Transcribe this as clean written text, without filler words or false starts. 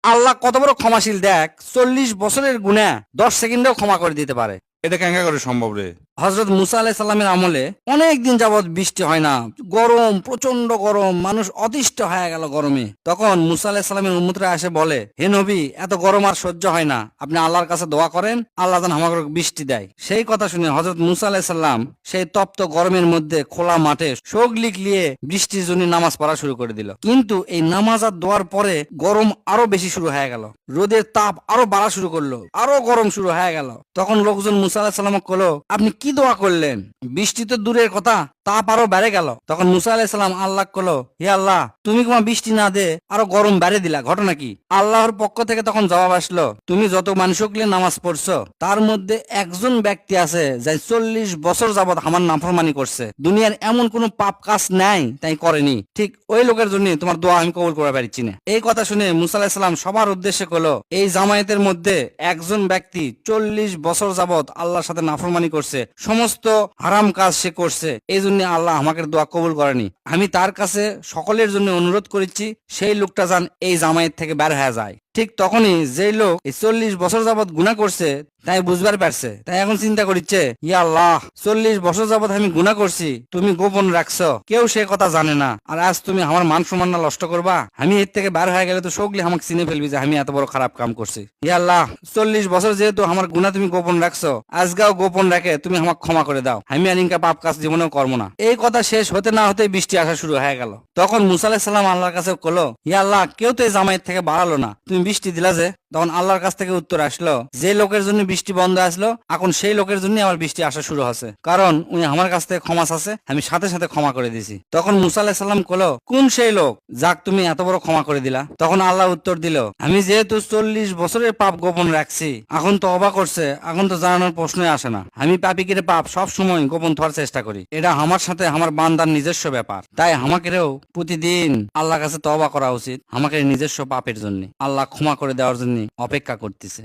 আল্লাহ কত বড় ক্ষমাশীল দেখ, 40 বছরের গুনাহ 10 সেকেন্ডেও ক্ষমা করে দিতে পারে। এটা কেঙ্কা করে সম্ভব রে? হজরত মুসা আলাইহিস সালামের আমলে অনেক দিন যাবৎ বৃষ্টি হয় না, গরম, প্রচন্ড গরম, মানুষ অতিষ্ঠ হয়ে গেল গরমে। তখন মুসা আলাইহিস সালামের উম্মতরা এসে বলে, হে নবী, এত গরম আর সহ্য হয় না, আপনি আল্লাহর কাছে দোয়া করেন, আল্লাহ যেন আমাকে বৃষ্টি দেয়। সেই কথা শুনে হজরত মুসা আলাইহিস সালাম সেই তপ্ত গরমের মধ্যে খোলা মাঠে সগলিক নিয়ে বৃষ্টির জন্য নামাজ পড়া শুরু করে দিল। কিন্তু এই নামাজ আর দোয়ার পরে গরম আরো বেশি শুরু হয়ে গেল, রোদের তাপ আরো বাড়া শুরু করলো, আরো গরম শুরু হয়ে গেল। তখন লোকজন মুসা আলাইহিস সালামকে কলো, আপনি কি দোয়া করলেন? বৃষ্টি তো দূরের কথা, তাপ আরো বেড়ে গেল। তখন মুসা আলাইহিস সালাম আল্লাহ কলো, হে আল্লাহ, তুমি তোমার বৃষ্টি না দে আরো গরম বেড়ে দিলা, ঘটনা কি? আল্লাহর পক্ষ থেকে তখন জবাব আসলো, তুমি যত মানুষকে নামাজ পড়ছো তার মধ্যে একজন ব্যক্তি আছে যাই 40 বছর যাবৎ আমার নাফরমানি করছে, দুনিয়ার এমন কোন পাপ কাজ নাই তাই করেনি, ঠিক ওই লোকের জন্য তোমার দোয়া আমি কবুল করে পারছি না। এই কথা শুনে মুসা আলাইহিস সালাম সবার উদ্দেশ্যে কলো, এই জামায়াতের মধ্যে একজন ব্যক্তি 40 বছর যাবৎ আল্লাহর সাথে নাফরমানি করছে, সমস্ত হারাম কাজ সে করছে, এই জন্য আল্লাহ আমাকে দোয়া কবুল করেনি। আমি তার কাছে সকলের জন্য অনুরোধ করেছি সেই লোকটা যেন এই জামায়াত থেকে বের হয়ে যায়। ঠিক তখনই যে লোক এই 40 বছর যাবৎ গুনাহ করছে তাই বুঝবার পারছে, তাই এখন চিন্তা করছে, ইয়া আল্লাহ, 40 বছর যাবৎ আমি গুনাহ করছি, তুমি গোপন রাখছো, কেউ সে কথা জানে না, আর আজ তুমি আমার মান সম্মান নষ্ট করবা, আমি এর থেকে বার হয়ে গেলে তো সকলে আমাকে চিনে ফেলবি যে আমি এত বড় খারাপ কাম করছি। ইয়া আল্লাহ, 40 বছর যেহেতু আমার গুনাহ তুমি গোপন রাখছো, আজকাও গোপন রাখে তুমি আমাকে ক্ষমা করে দাও, আমি আর ইনকা পাপ কাজ জীবনেও করবো না। এই কথা শেষ হতে না হতে বৃষ্টি আসা শুরু হয়ে গেল। তখন মুসা আলাইহিস সালাম আল্লাহর কাছে কলো, ইয়া আল্লাহ, কেউ তো এই জামায়াত থেকে বাড়ালো না, তুমি বৃষ্টি দিলা যে? তখন আল্লাহর কাছ থেকে উত্তর আসলো, যে লোকের জন্য বৃষ্টি বন্ধ আসলো এখন সেই লোকের জন্য আমার বৃষ্টি আসা শুরু হচ্ছে, কারণ উনি আমার কাছ থেকে ক্ষমা চাচ্ছে, আমি সাথে সাথে ক্ষমা করে দিছি। তখন মুসা আলাইহিস সালাম কলো, কোন সেই লোক যাক তুমি এত বড় ক্ষমা করে দিলা? তখন আল্লাহ উত্তর দিল, আমি যেহেতু 40 বছরের পাপ গোপন রাখছি, এখন তো অবাক করছে, এখন তো জানানোর প্রশ্নই আসে না, আমি পাপিকের পাপ সব সময় গোপন থাকার চেষ্টা করি, এটা আমার সাথে আমার বান্দার নিজস্ব ব্যাপার, তাই আমাকেও প্রতিদিন আল্লাহর কাছে তওবা করা উচিত, আমাকে নিজস্ব পাপের জন্য। আল্লাহ ক্ষমা করে দেওয়ার জন্য অপেক্ষা করতেছে।